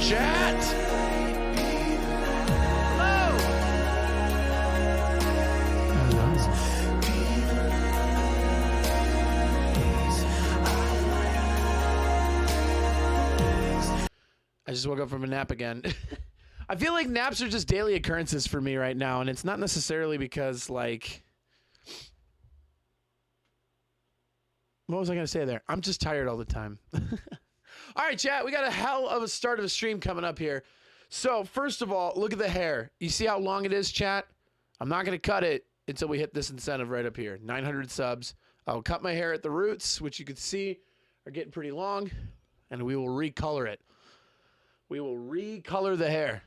chat. Hello. I just woke up from a nap again. I feel like naps are just daily occurrences for me right now, and it's not necessarily because, like... What was I going to say there? I'm just tired all the time. All right, chat, we got a hell of a start of a stream coming up here. So, first of all, look at the hair. You see how long it is, chat? I'm not going to cut it until we hit this incentive right up here. 900 subs. I'll cut my hair at the roots, which you can see are getting pretty long, and we will recolor it. We will recolor the hair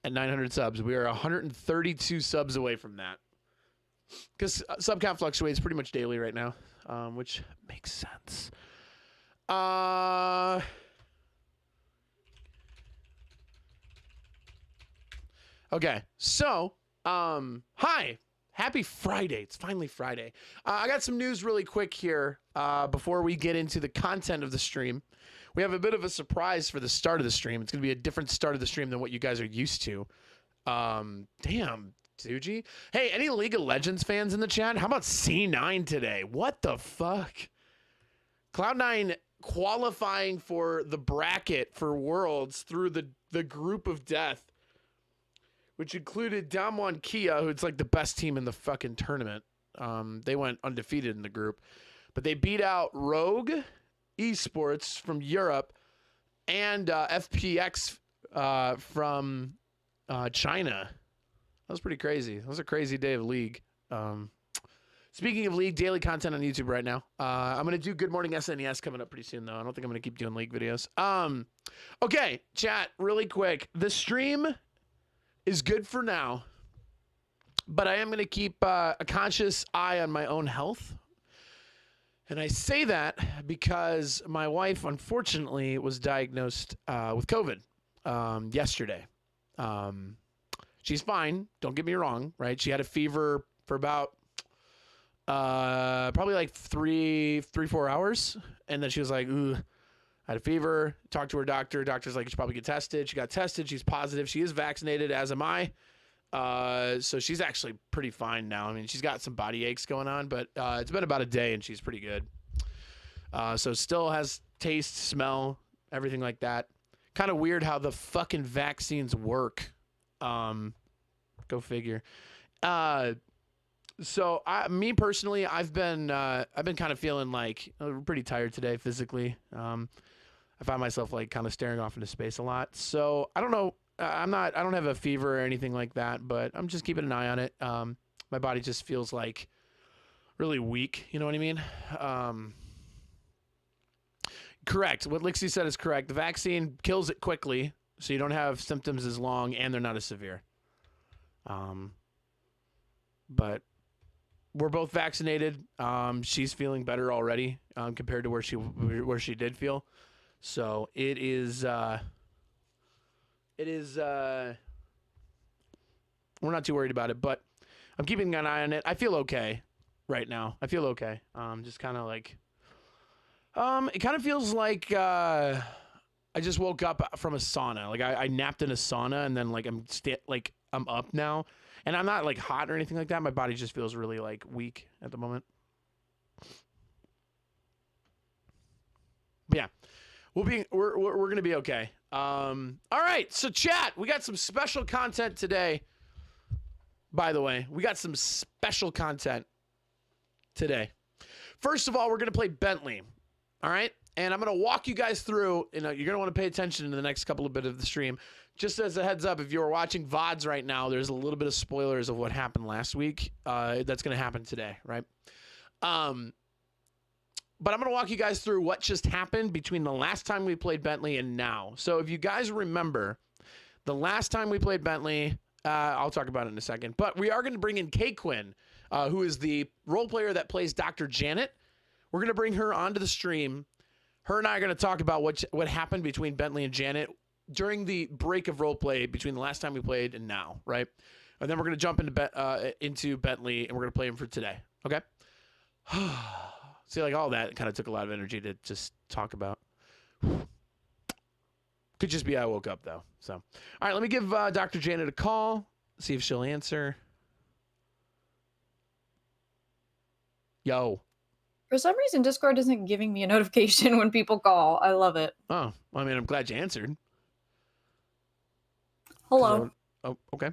at 900 subs. We are 132 subs away from that. Because sub count fluctuates pretty much daily right now, which makes sense. Okay, so, hi. Happy Friday. It's finally Friday. I got some news really quick here before we get into the content of the stream. We have a bit of a surprise for the start of the stream. It's going to be a different start of the stream than what you guys are used to. Damn, Suji. Hey, any League of Legends fans in the chat? How about C9 today? What the fuck? Cloud9 qualifying for the bracket for Worlds through the group of death, which included Damwon Kia, who's like the best team in the fucking tournament. They went undefeated in the group. But they beat out Rogue Esports from Europe and FPX from China. That was pretty crazy. That was a crazy day of League. Speaking of League, daily content on YouTube right now. I'm going to do Good Morning SNES coming up pretty soon, though. I don't think I'm going to keep doing League videos. Okay, chat, really quick. The stream is good for now, but I am going to keep a conscious eye on my own health. And I say that because my wife, unfortunately, was diagnosed with COVID yesterday. She's fine. Don't get me wrong, right? She had a fever for about probably like 3-4 hours. And then she was like, ooh, I had a fever. Talked to her doctor. Doctor's like, you should probably get tested. She got tested. She's positive. She is vaccinated, as am I. So she's actually pretty fine now. I mean, she's got some body aches going on, but it's been about a day and she's pretty good. So still has taste, smell, everything like that. Kind of weird how the fucking vaccines work. Go figure. So me personally, I've been kind of feeling like pretty tired today physically. I find myself like kind of staring off into space a lot. So I don't know. I don't have a fever or anything like that, but I'm just keeping an eye on it. My body just feels like really weak. You know what I mean? Correct. What Lixie said is correct. The vaccine kills it quickly, so you don't have symptoms as long, and they're not as severe. But we're both vaccinated. She's feeling better already compared to where she did feel. So it is we're not too worried about it, but I'm keeping an eye on it. I feel okay right now. I feel okay. Just kind of like it kind of feels like I just woke up from a sauna. Like I napped in a sauna, and then like I'm up now, and I'm not like hot or anything like that. My body just feels really like weak at the moment. But yeah, we're gonna be okay. All right, so chat, we got some special content today. By the way, we got some special content today. First of all, we're gonna play Bentley. All right, and I'm gonna walk you guys through. You're gonna want to pay attention in the next couple of bit of the stream. Just as a heads up, if you're watching VODs right now, there's a little bit of spoilers of what happened last week. That's gonna happen today, right? But I'm going to walk you guys through what just happened between the last time we played Bentley and now. So if you guys remember, the last time we played Bentley, I'll talk about it in a second. But we are going to bring in K-Quinn, who is the role player that plays Dr. Janet. We're going to bring her onto the stream. Her and I are going to talk about what happened between Bentley and Janet during the break of roleplay between the last time we played and now, right? And then we're going to jump into Bentley, and we're going to play him for today, okay? See, like all that kind of took a lot of energy to just talk about. Could just be I woke up though. So, all right, let me give Dr. Janet a call. See if she'll answer. Yo. For some reason, Discord isn't giving me a notification when people call. I love it. Oh, well, I mean, I'm glad you answered. Hello. Oh, okay.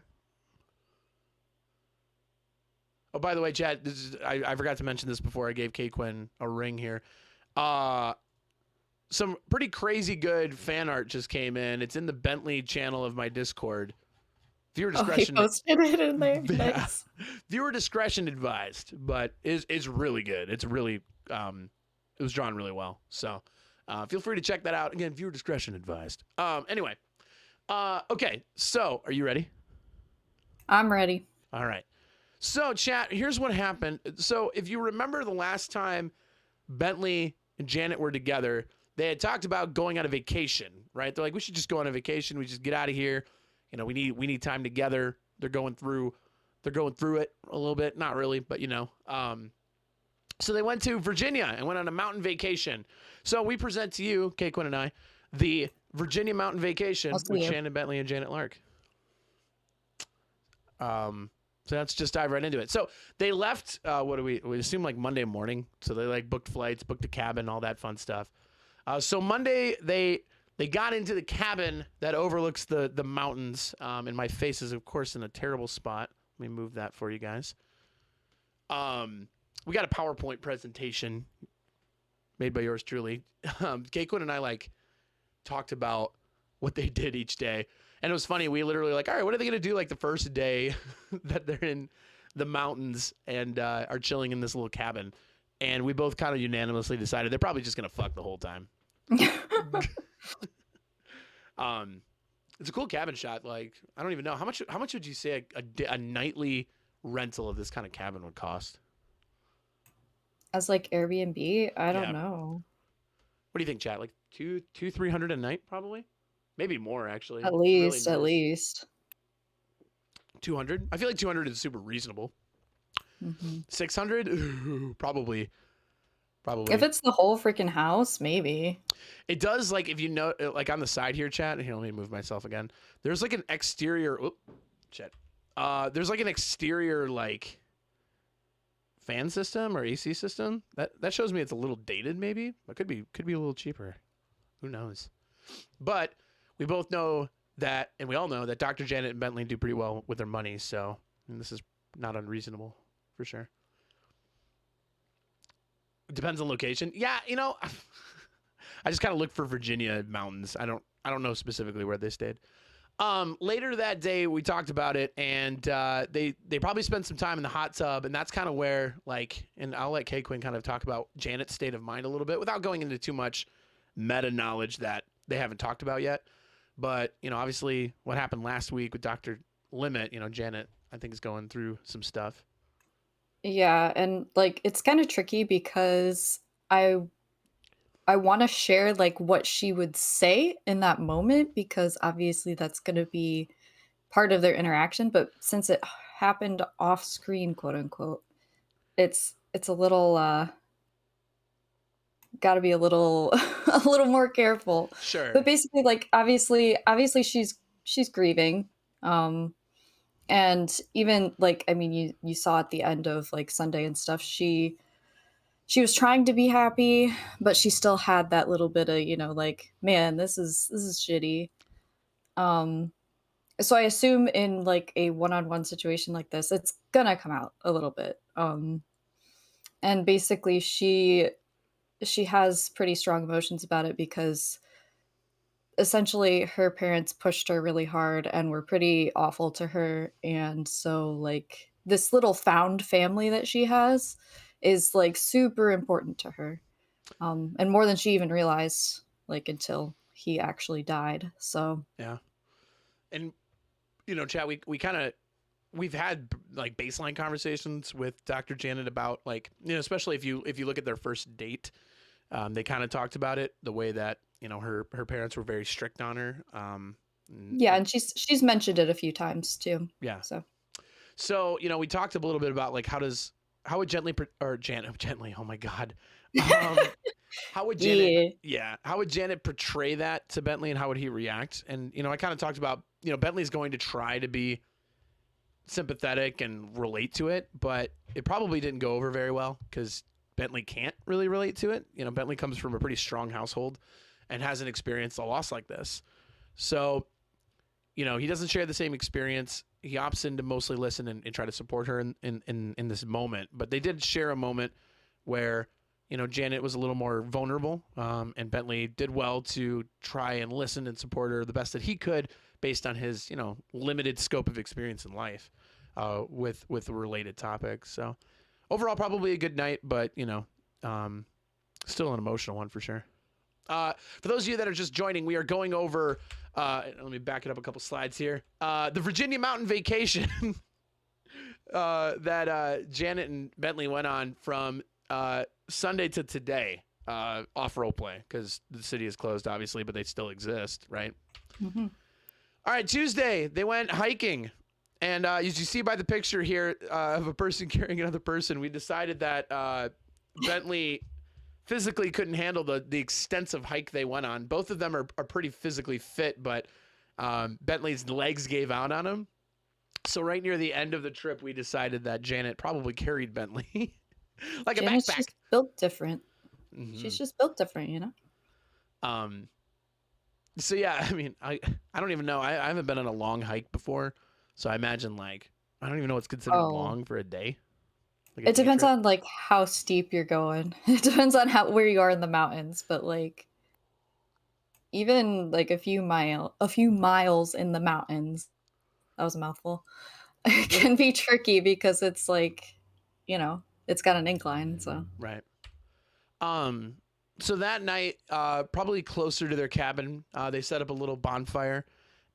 Oh, by the way, chat, I forgot to mention this before I gave K Quinn a ring here. Some pretty crazy good fan art just came in. It's in the Bentley channel of my Discord. Viewer discretion. Oh, he posted it in there. Yeah. Nice. Viewer discretion advised, but is really good. It's really it was drawn really well. So feel free to check that out. Again, viewer discretion advised. Anyway, okay. So are you ready? I'm ready. All right. So chat, here's what happened. So if you remember the last time Bentley and Janet were together, they had talked about going on a vacation, right? They're like, we should just go on a vacation. We just get out of here. You know, we need time together. They're going through it a little bit, not really, but you know. So they went to Virginia and went on a mountain vacation. So we present to you, K Quinn and I, the Virginia mountain vacation with Shannon Bentley and Janet Lark. So let's just dive right into it. So they left, we assume like Monday morning. So they like booked flights, booked a cabin, all that fun stuff. So Monday they got into the cabin that overlooks the mountains. And my face is of course in a terrible spot. Let me move that for you guys. We got a PowerPoint presentation made by yours truly. K Quinn and I like talked about what they did each day. And it was funny. We literally like, all right, what are they going to do like the first day that they're in the mountains and are chilling in this little cabin? And we both kind of unanimously decided they're probably just going to fuck the whole time. It's a cool cabin shot. Like, I don't even know how much would you say a nightly rental of this kind of cabin would cost? As like Airbnb? I don't know. What do you think, chat? Like $200-$300 a night, probably? Maybe more, actually. At least, really nice. At least. 200? I feel like 200 is super reasonable. 600? Ooh, probably. If it's the whole freaking house, maybe. It does, like, if you know, like on the side here, chat. Here, let me move myself again. There's like an exterior. There's like an exterior, like, fan system or AC system. That shows me it's a little dated, maybe. It could be a little cheaper. Who knows? But we both know that, and we all know that Dr. Janet and Bentley do pretty well with their money. So this is not unreasonable for sure. It depends on location. Yeah, you know, I just kind of look for Virginia mountains. I don't know specifically where they stayed. Later that day, we talked about it, and they probably spent some time in the hot tub, and that's kind of where, like, and I'll let K Quinn kind of talk about Janet's state of mind a little bit without going into too much meta knowledge that they haven't talked about yet. But, you know, obviously what happened last week with Dr. Limit, you know, Janet, I think, is going through some stuff. Yeah, and like it's kind of tricky because I want to share like what she would say in that moment because obviously that's going to be part of their interaction, but since it happened off screen, quote unquote, it's a little got to be a little a little more careful. Sure. But basically like obviously she's grieving. And even like I mean you saw at the end of like Sunday and stuff, she was trying to be happy, but she still had that little bit of, you know, like, man, this is shitty. So I assume in like a one-on-one situation like this, it's gonna come out a little bit. And basically she has pretty strong emotions about it because essentially her parents pushed her really hard and were pretty awful to her, and so like this little found family that she has is like super important to her, and more than she even realized, like until he actually died. So yeah, and you know, chat, we've had like baseline conversations with Dr. Janet about, like, you know, especially if you look at their first date, they kind of talked about it the way that, you know, her parents were very strict on her. Yeah, and she's mentioned it a few times too. Yeah. So you know, we talked a little bit about like how would Janet, oh my God, Um, how would Janet? Yeah. Yeah, how would Janet portray that to Bentley, and how would he react? And I kind of talked about Bentley's going to try to be sympathetic and relate to it, but it probably didn't go over very well because Bentley can't really relate to it. Bentley comes from a pretty strong household and hasn't experienced a loss like this. So, he doesn't share the same experience. He opts in to mostly listen and try to support her in this moment. But they did share a moment where, Janet was a little more vulnerable, and Bentley did well to try and listen and support her the best that he could based on his, limited scope of experience in life with related topics. So overall, probably a good night, but, still an emotional one for sure. For those of you that are just joining, we are going over, let me back it up a couple slides here. The Virginia Mountain Vacation that Janet and Bentley went on from Sunday to today, off roleplay, because the city is closed, obviously, but they still exist, right? Mm-hmm. All right, Tuesday, they went hiking. And as you see by the picture here of a person carrying another person, we decided that Bentley physically couldn't handle the extensive hike they went on. Both of them are pretty physically fit, but Bentley's legs gave out on him. So right near the end of the trip, we decided that Janet probably carried Bentley like Janet's a backpack. just built different. Mm-hmm. She's just built different. So yeah, I mean, I don't even know. I haven't been on a long hike before, so I imagine I don't even know what's considered long for a day. Like It depends on how steep you're going. It depends on where you are in the mountains, but even a few miles in the mountains, that was a mouthful. It can be tricky because it's it's got an incline, so. Right. So that night, probably closer to their cabin, they set up a little bonfire,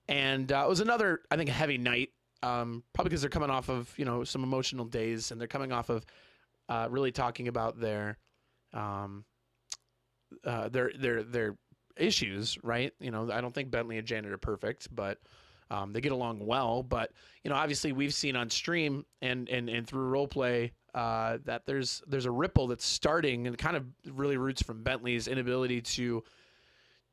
and it was another, I think, heavy night. Probably because they're coming off of some emotional days, and they're coming off of really talking about their issues, right? I don't think Bentley and Janet are perfect, but they get along well. But obviously, we've seen on stream and through role play that there's a ripple that's starting, and kind of really roots from Bentley's inability to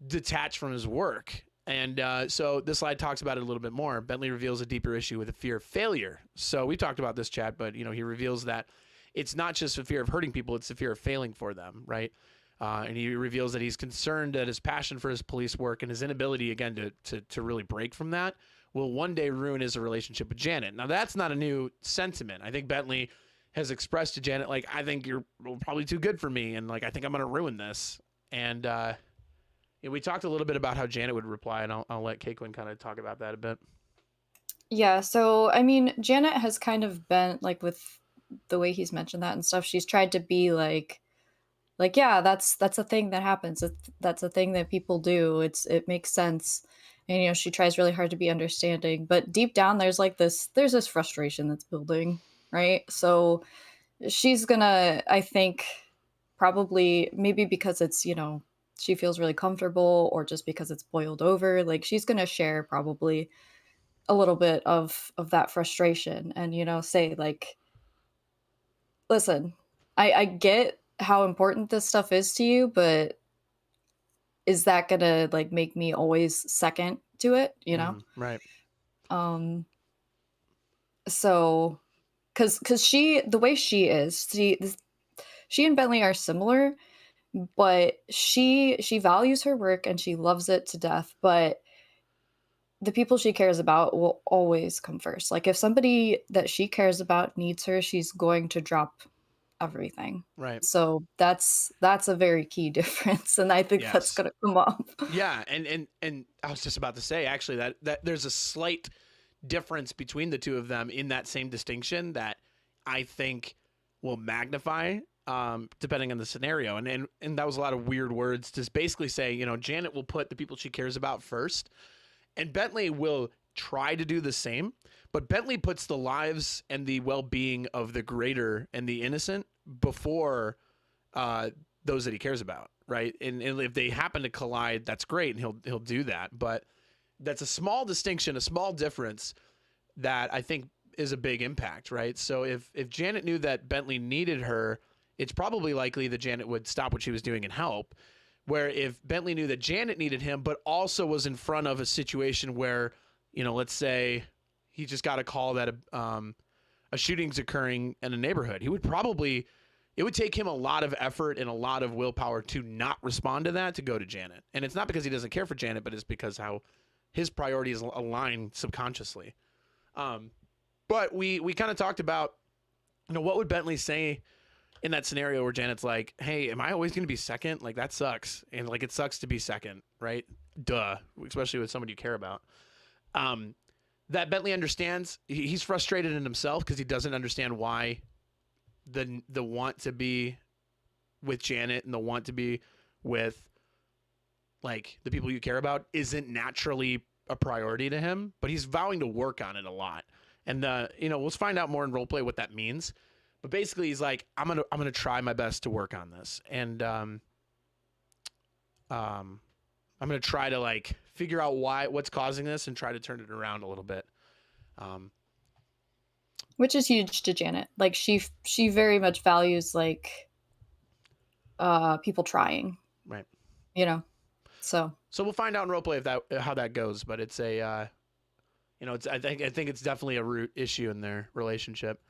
detach from his work. And so this slide talks about it a little bit more. Bentley reveals a deeper issue with a fear of failure. So we talked about this, chat, but he reveals that it's not just a fear of hurting people; it's a fear of failing for them, right? And he reveals that he's concerned that his passion for his police work and his inability, again, to really break from that will one day ruin his relationship with Janet. Now, that's not a new sentiment. I think Bentley has expressed to Janet, I think you're probably too good for me, and I think I'm going to ruin this. And we talked a little bit about how Janet would reply, and I'll let Caitlin kind of talk about that a bit. Yeah, so I mean, Janet has kind of been with the way he's mentioned that and stuff. She's tried to be yeah, that's a thing that happens. That's a thing that people do. It makes sense, and she tries really hard to be understanding. But deep down, there's this frustration that's building, right? So she's gonna, I think, probably maybe because it's she feels really comfortable, or just because it's boiled over. She's gonna share probably a little bit of that frustration, and say listen, I get how important this stuff is to you, but is that gonna make me always second to it, Right. So because the way she is, she and Bentley are similar, but she values her work and she loves it to death, but the people she cares about will always come first. If somebody that she cares about needs her, she's going to drop everything. Right. So that's a very key difference, and I think that's Yes. going to come up. Yeah, and I was just about to say actually that there's a slight difference between the two of them in that same distinction that I think will magnify depending on the scenario. And that was a lot of weird words to basically say, Janet will put the people she cares about first, and Bentley will try to do the same, but Bentley puts the lives and the well-being of the greater and the innocent before those that he cares about, right? And if they happen to collide, that's great, and he'll do that. But that's a small distinction, a small difference that I think is a big impact, right? So if Janet knew that Bentley needed her it's probably likely that Janet would stop what she was doing and help. Where if Bentley knew that Janet needed him, but also was in front of a situation where, let's say he just got a call that a shooting's occurring in a neighborhood, it would take him a lot of effort and a lot of willpower to not respond to that, to go to Janet. And it's not because he doesn't care for Janet, but it's because how his priorities align subconsciously. But we kind of talked about, what would Bentley say in that scenario where Janet's like, hey, am I always going to be second? Like, that sucks. And like, it sucks to be second, right? Duh. Especially with somebody you care about. That Bentley understands. He's frustrated in himself because he doesn't understand why the want to be with Janet and the want to be with like the people you care about isn't naturally a priority to him, but he's vowing to work on it a lot. And we'll find out more in roleplay what that means. But basically, he's like, I'm gonna try my best to work on this, and I'm gonna try to like figure out what's causing this and try to turn it around a little bit. Which is huge to Janet. Like she very much values like people trying, right? So we'll find out in roleplay how that goes. But it's I think it's definitely a root issue in their relationship.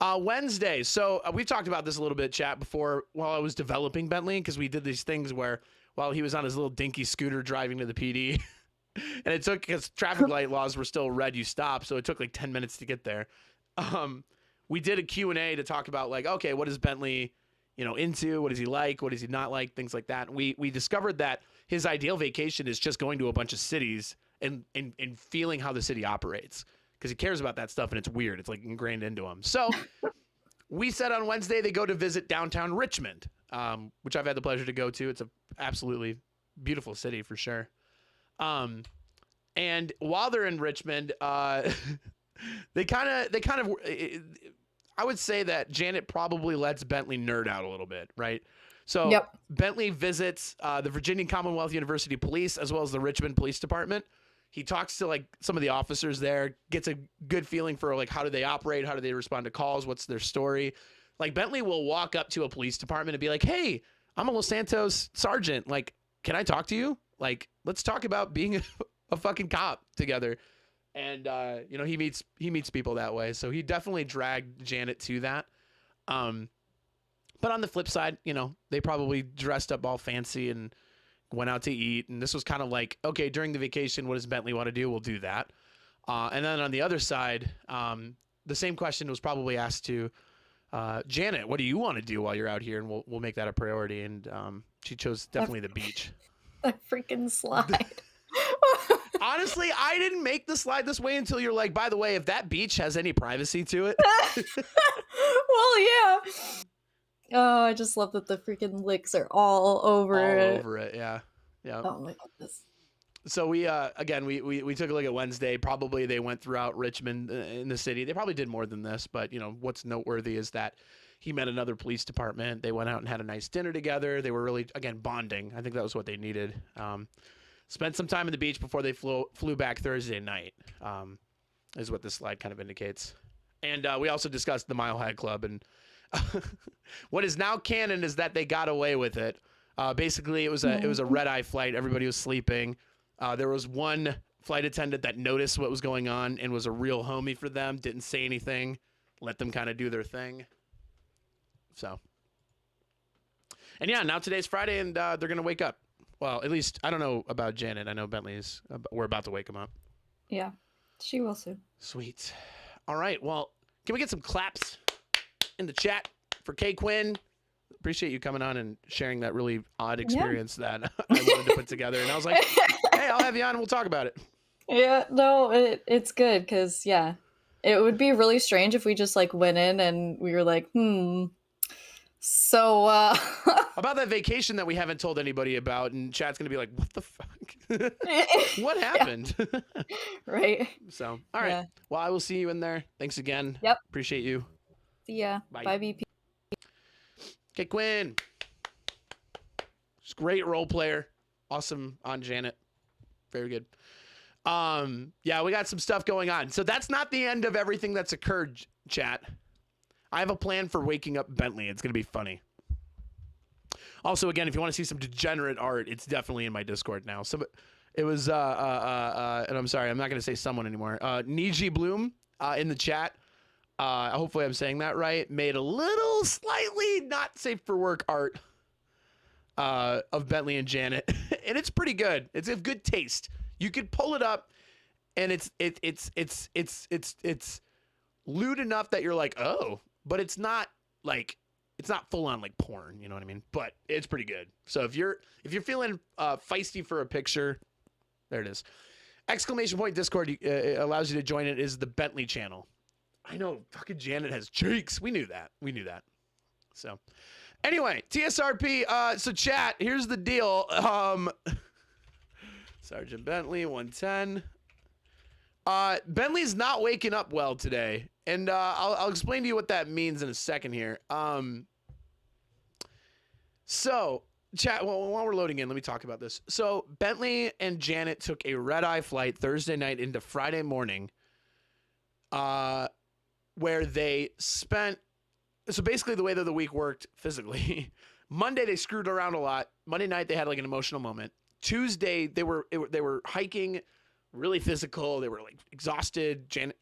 Wednesday. So we've talked about this a little bit, chat, before while I was developing Bentley, because we did these things where while he was on his little dinky scooter driving to the PD, and it took, because traffic light laws were still red, you stop, so it took like 10 minutes to get there. We did a Q&A to talk about like, okay, what is Bentley, into? What does he like? What does he not like? Things like that. And we discovered that his ideal vacation is just going to a bunch of cities and feeling how the city operates. Because he cares about that stuff, and it's weird. It's like ingrained into him. So we said on Wednesday they go to visit downtown Richmond, which I've had the pleasure to go to. It's a absolutely beautiful city for sure. And while they're in Richmond, they kind of, I would say that Janet probably lets Bentley nerd out a little bit, right? So Yep. Bentley visits the Virginia Commonwealth University Police as well as the Richmond Police Department. He talks to like some of the officers there, gets a good feeling for like how do they operate, how do they respond to calls, what's their story. Like Bentley will walk up to a police department and be like, "Hey, I'm a Los Santos sergeant. Like, can I talk to you? Like, let's talk about being a fucking cop together." And he meets people that way. So he definitely dragged Janet to that. But on the flip side, they probably dressed up all fancy and went out to eat, and this was kind of like, okay, during the vacation, what does Bentley want to do? We'll do that. And then on the other side, the same question was probably asked to Janet. What do you want to do while you're out here? And we'll make that a priority. And she chose definitely the beach. That freaking slide. Honestly, I didn't make the slide this way until you're like, by the way, if that beach has any privacy to it. Well, yeah. Oh, I just love that the freaking licks are all over it. Yeah. Oh my goodness. So we again we took a look at Wednesday. Probably they went throughout Richmond in the city. They probably did more than this, but what's noteworthy is that he met another police department. They went out and had a nice dinner together. They were really, again, bonding. I think that was what they needed. Spent some time at the beach before they flew back Thursday night, is what this slide kind of indicates. And we also discussed the Mile High Club, and what is now canon is that they got away with it. Basically, it was a red-eye flight. Everybody was sleeping. There was one flight attendant that noticed what was going on and was a real homie for them. Didn't say anything. Let them kind of do their thing. So, and yeah, now today's Friday, and they're gonna wake up. Well, at least I don't know about Janet. I know Bentley's. We're about to wake him up. Yeah, she will soon. Sweet. All right. Well, can we get some claps in the chat for Kay Quinn? Appreciate you coming on and sharing that really odd experience that I wanted to put together. And I was like, hey, I'll have you on and we'll talk about it. Yeah, no, it's good because, yeah, it would be really strange if we just like went in and we were like, so about that vacation that we haven't told anybody about, and chat's gonna be like, what the fuck? What happened? Right. So, all right. Yeah. Well, I will see you in there. Thanks again. Yep. Appreciate you. See ya. Bye BP. Okay, Quinn. She's a great role player. Awesome on Janet. Very good. Yeah, we got some stuff going on. So that's not the end of everything that's occurred, chat. I have a plan for waking up Bentley. It's going to be funny. Also, again, if you want to see some degenerate art, it's definitely in my Discord now. So it was, and I'm sorry, I'm not going to say someone anymore. Niji Bloom in the chat. Hopefully I'm saying that right. Made a little slightly not safe for work art of Bentley and Janet, and it's pretty good. It's of good taste. You could pull it up, and it's lewd enough that you're like, oh, but it's not like, it's not full on like porn, you know what I mean? But it's pretty good. So if you're feeling feisty for a picture, there it is. Exclamation point Discord allows you to join it. Is the Bentley channel. I know fucking Janet has cheeks. We knew that. So anyway, TSRP. So chat, here's the deal. Sergeant Bentley 110. Bentley's not waking up well today, and I'll explain to you what that means in a second here. So chat, well, while we're loading in, let me talk about this. So Bentley and Janet took a red-eye flight Thursday night into Friday morning, where they spent, so basically the way that the week worked physically, Monday they screwed around a lot. Monday night they had like an emotional moment. Tuesday they were hiking, really physical. They were like exhausted. Janet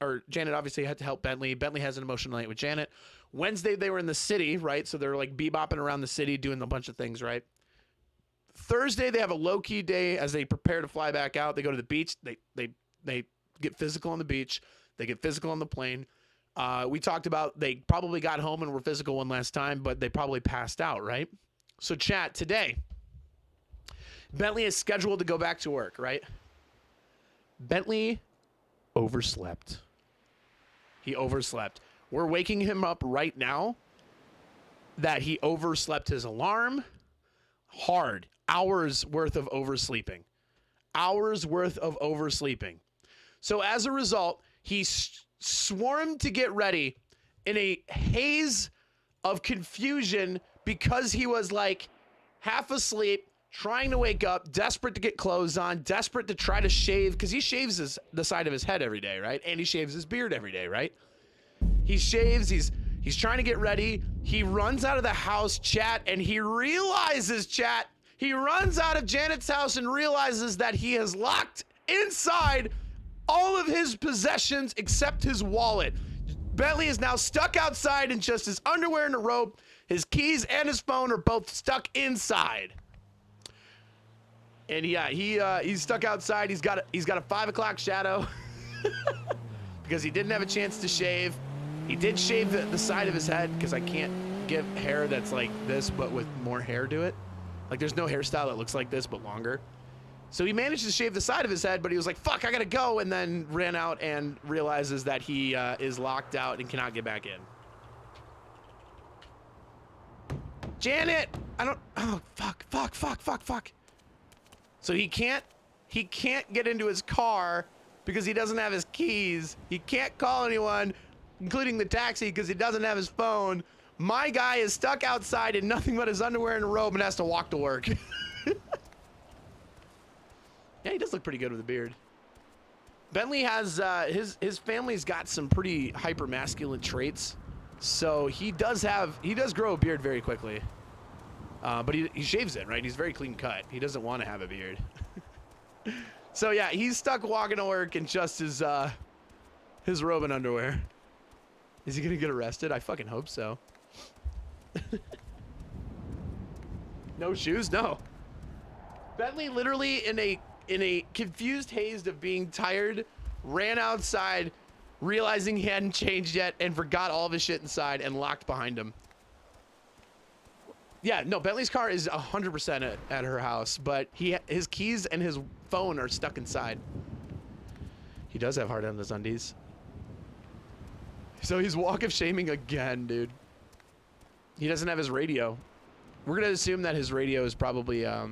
obviously had to help Bentley. Bentley has an emotional night with Janet. Wednesday they were in the city, right? So they're like bebopping around the city doing a bunch of things, right? Thursday they have a low-key day as they prepare to fly back out. They go to the beach. They get physical on the beach. They get physical on the plane. We talked about they probably got home and were physical one last time, but they probably passed out, right? So chat, today, Bentley is scheduled to go back to work, right? Bentley overslept. He overslept. We're waking him up right now that he overslept his alarm. Hard. Hours worth of oversleeping. So as a result, he swarmed to get ready in a haze of confusion because he was like half asleep, trying to wake up, desperate to get clothes on, desperate to try to shave, because he shaves the side of his head every day, right? And he shaves his beard every day, right? He shaves, he's trying to get ready. He runs out of the house, chat, and he realizes, chat, he runs out of Janet's house and realizes that he has locked inside all of his possessions except his wallet. Bentley is now stuck outside in just his underwear and a robe. His keys and his phone are both stuck inside. And yeah, he's stuck outside. He's got a 5 o'clock shadow because he didn't have a chance to shave. He did shave the side of his head because I can't get hair that's like this but with more hair to it. Like there's no hairstyle that looks like this but longer. So he managed to shave the side of his head, but he was like, fuck, I gotta go, and then ran out and realizes that he is locked out and cannot get back in. Janet! Oh, fuck. So he can't get into his car because he doesn't have his keys. He can't call anyone, including the taxi, because he doesn't have his phone. My guy is stuck outside in nothing but his underwear and a robe and has to walk to work. Yeah, he does look pretty good with a beard. Bentley has, his family's got some pretty hyper masculine traits. So he does grow a beard very quickly. But he shaves it, right? He's very clean cut. He doesn't want to have a beard. So yeah, he's stuck walking to work in just his robe and underwear. Is he gonna get arrested? I fucking hope so. No shoes? No. Bentley literally in a confused haze of being tired, ran outside, realizing he hadn't changed yet, and forgot all of his shit inside and locked behind him. Yeah, no, Bentley's car is 100% at her house, but his keys and his phone are stuck inside. He does have hard on his undies. So he's walk of shaming again, dude. He doesn't have his radio. We're gonna assume that his radio is probably at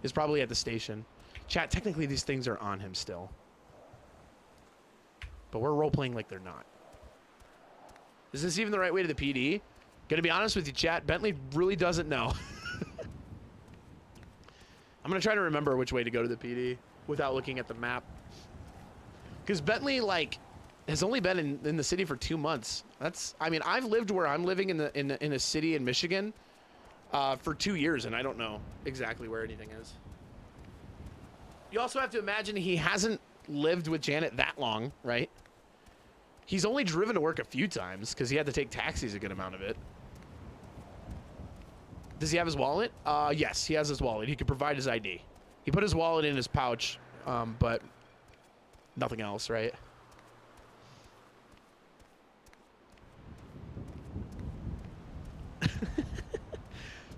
the station. Chat, technically these things are on him still. But we're role-playing like they're not. Is this even the right way to the PD? Gonna be honest with you, chat, Bentley really doesn't know. I'm gonna try to remember which way to go to the PD without looking at the map. Because Bentley, like, has only been in the city for 2 months. I mean, I've lived where I'm living in a city in Michigan for 2 years, and I don't know exactly where anything is. You also have to imagine he hasn't lived with Janet that long, right? He's only driven to work a few times because he had to take taxis a good amount of it. Does he have his wallet? Yes, he has his wallet. He could provide his ID. He put his wallet in his pouch, but nothing else, right?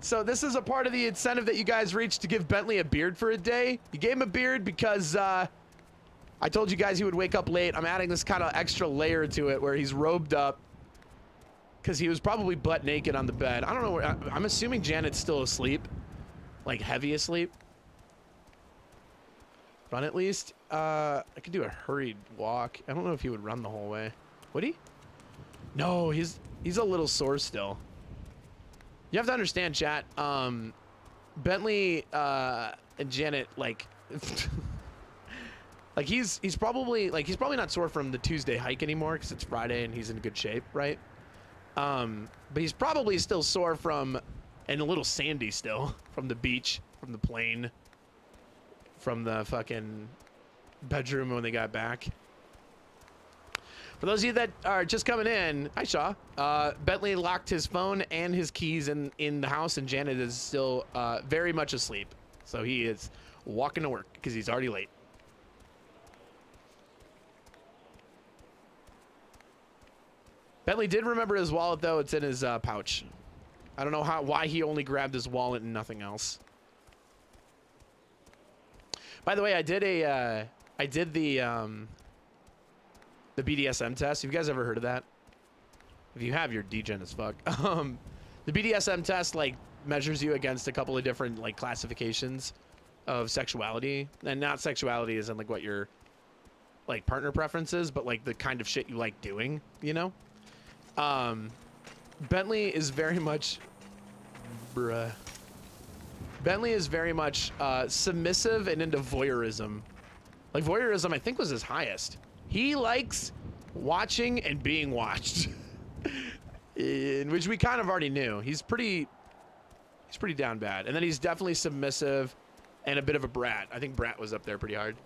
So this is a part of the incentive that you guys reached to give Bentley a beard for a day. You gave him a beard because I told you guys he would wake up late. I'm adding this kind of extra layer to it where he's robed up because he was probably butt naked on the bed. I don't know. I'm assuming Janet's still asleep, like heavy asleep. Run at least. I could do a hurried walk. I don't know if he would run the whole way. Would he? No, he's a little sore still. You have to understand, chat. Bentley and Janet, like, like he's probably not sore from the Tuesday hike anymore because it's Friday and he's in good shape, right? But he's probably still sore from, and a little sandy still from the beach, from the plane, from the fucking bedroom when they got back. For those of you that are just coming in, hi Shaw. Bentley locked his phone and his keys in the house, and Janet is still very much asleep. So he is walking to work because he's already late. Bentley did remember his wallet though. It's in his pouch. I don't know why he only grabbed his wallet and nothing else. By the way, I did the BDSM test. Have you guys ever heard of that? If you have, you're degen as fuck. The BDSM test like measures you against a couple of different like classifications of sexuality, and not sexuality as in like what your like partner preferences, but like the kind of shit you like doing, you know? Bentley is very much submissive and into voyeurism. Like voyeurism I think was his highest. He likes watching and being watched, in which we kind of already knew. He's pretty down bad. And then he's definitely submissive and a bit of a brat. I think brat was up there pretty hard.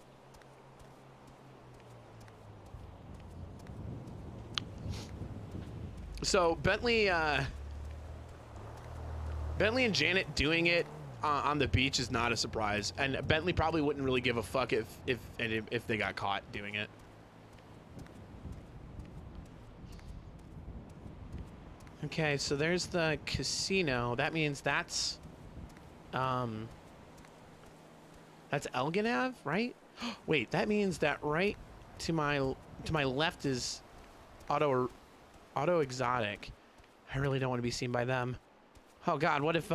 So Bentley and Janet doing it on the beach is not a surprise. And Bentley probably wouldn't really give a fuck if they got caught doing it. Okay, so there's the casino. That means that's Elgin Ave, right? Wait, that means that right to my left is Auto Exotic. I really don't want to be seen by them. Oh God, what if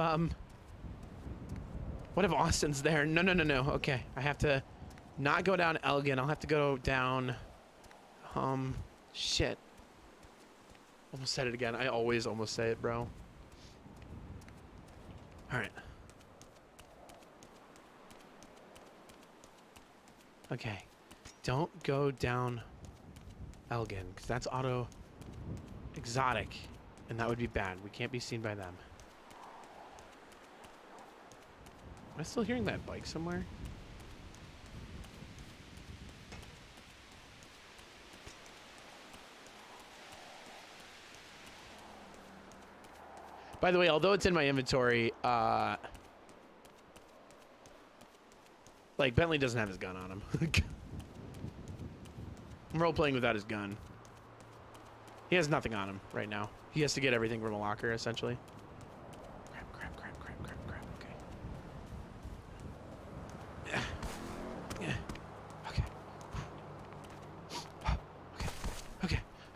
Austin's there? No. Okay, I have to not go down Elgin. I'll have to go down. Shit. Almost said it again. I always almost say it, bro. All right. Okay. Don't go down Elgin, because that's Auto Exotic, and that would be bad. We can't be seen by them. Am I still hearing that bike somewhere? By the way, although it's in my inventory, like Bentley doesn't have his gun on him. I'm role-playing without his gun. He has nothing on him right now. He has to get everything from a locker, essentially. Crap. Okay. Yeah.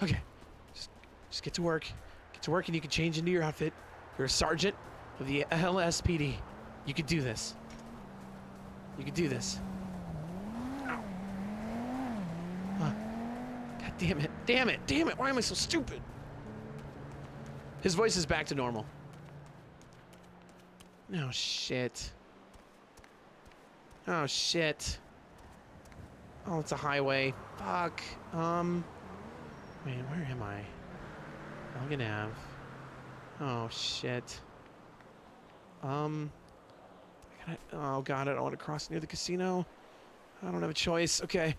Okay. Just get to work. Get to work and you can change into your outfit. You're a sergeant of the LSPD. You could do this. You could do this. God damn it. Why am I so stupid? His voice is back to normal. Oh, shit. Oh, it's a highway. Fuck. Wait, where am I? Elgin Ave. Oh, shit. Oh god, I don't want to cross near the casino. I don't have a choice. Okay.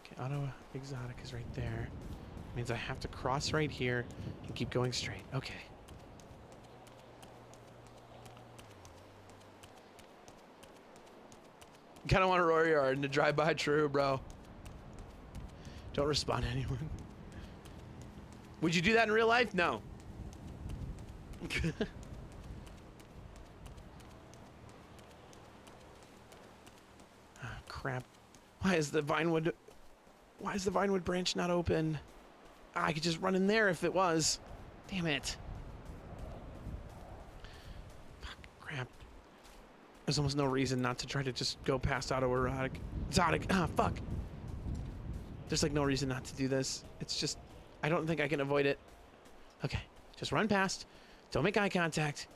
Okay, auto exotic is right there. Means I have to cross right here and keep going straight. Okay. Kind of want to roar yard and to drive by. True, bro. Don't respond to anyone. Would you do that in real life? No. Oh, crap. Why is the Vinewood branch not open? Ah, I could just run in there if it was. Damn it. Fuck, crap. There's almost no reason not to try to just go past exotic. Ah, fuck. There's like no reason not to do this. It's just, I don't think I can avoid it. Okay, just run past. Don't make eye contact.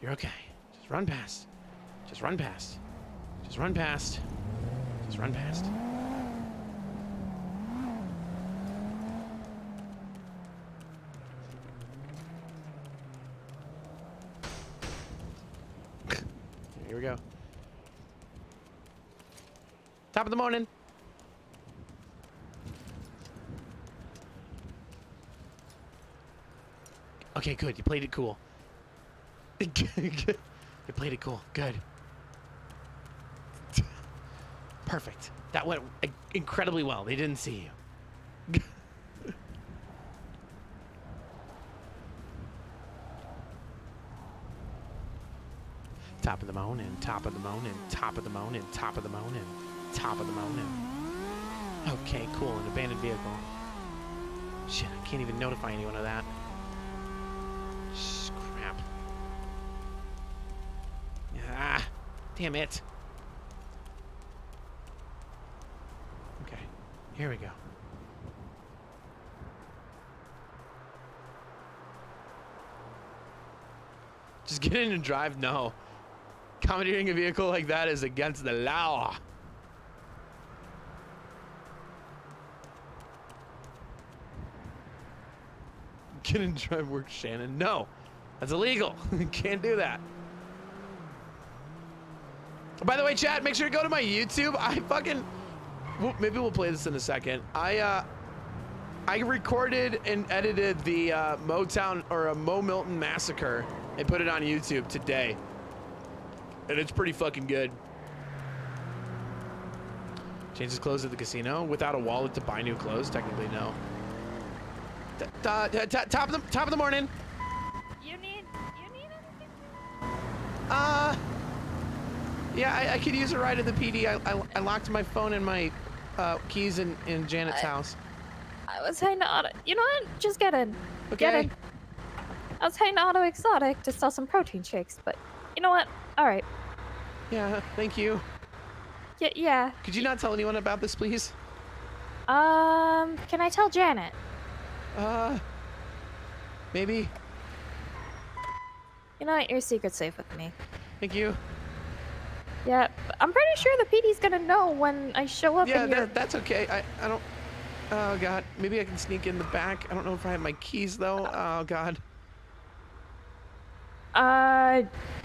You're okay. Just run past. Just run past. Just run past. Just run past. Here we go. Top of the morning. Okay, good. You played it cool. You played it cool. Good. Perfect. That went incredibly well. They didn't see you. Top of the morning, top of the morning, top of the morning, top of the morning, top of the morning. Okay, cool. An abandoned vehicle. Shit, I can't even notify anyone of that. Crap. Ah, damn it. Okay, here we go. Just get in and drive? No. Commandeering a vehicle like that is against the law. Get in and drive work, Shannon. No, that's illegal. Can't do that. By the way, chat, make sure to go to my YouTube. Maybe we'll play this in a second. I recorded and edited the Mo Milton massacre and put it on YouTube today. And it's pretty fucking good. Changes clothes at the casino without a wallet to buy new clothes. Technically, no. Top of the morning. You need anything? Yeah, I could use a ride at the PD. I locked my phone and my keys in Janet's house. I was heading to Auto. You know what? Just get in. Okay. Get in. I was heading to Auto Exotic to sell some protein shakes, but you know what? All right. Yeah, thank you. Yeah. Could you not tell anyone about this, please? Can I tell Janet? Maybe. You know what? Your secret's safe with me. Thank you. Yeah, I'm pretty sure the PD's gonna know when I show up. Yeah, that's okay. I don't. Oh god, maybe I can sneak in the back. I don't know if I have my keys though. Oh god.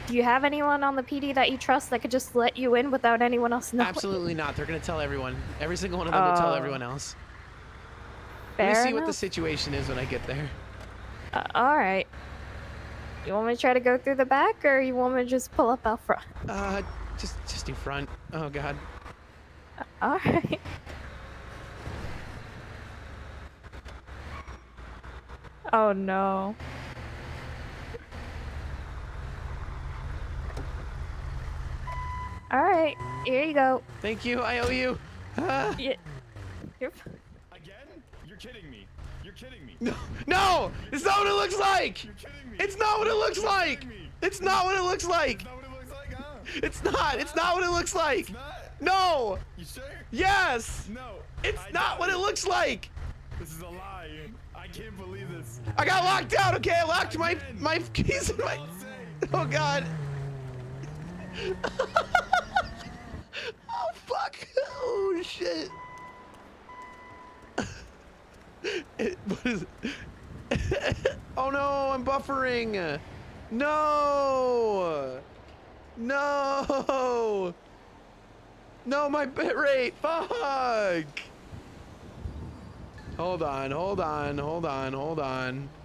Do you have anyone on the PD that you trust that could just let you in without anyone else knowing? Absolutely not. They're gonna tell everyone. Every single one of them will tell everyone else. Let me see what the situation is when I get there. All right. You want me to try to go through the back, or you want me to just pull up out front? Just in front. Oh god. All right. Oh no. All right, here you go. Thank you. I owe you. Yeah. You're... Again? You're kidding me. You're kidding me. No! It's not what it looks like! You're kidding me. It's not what it looks like! It's not what it looks like! Is that what it looks like, huh? It's not! It's not what it looks like! It's not? No! You sure? Yes! No. It's I not doubt what it looks like! This is a lie. I can't believe this. I got locked out, okay? I locked my keys in my... Don't say. Oh god. Oh fuck! Oh shit! What is it? Oh no! I'm buffering. No! No! No, my bit rate. Fuck! Hold on, hold on, hold on, hold on.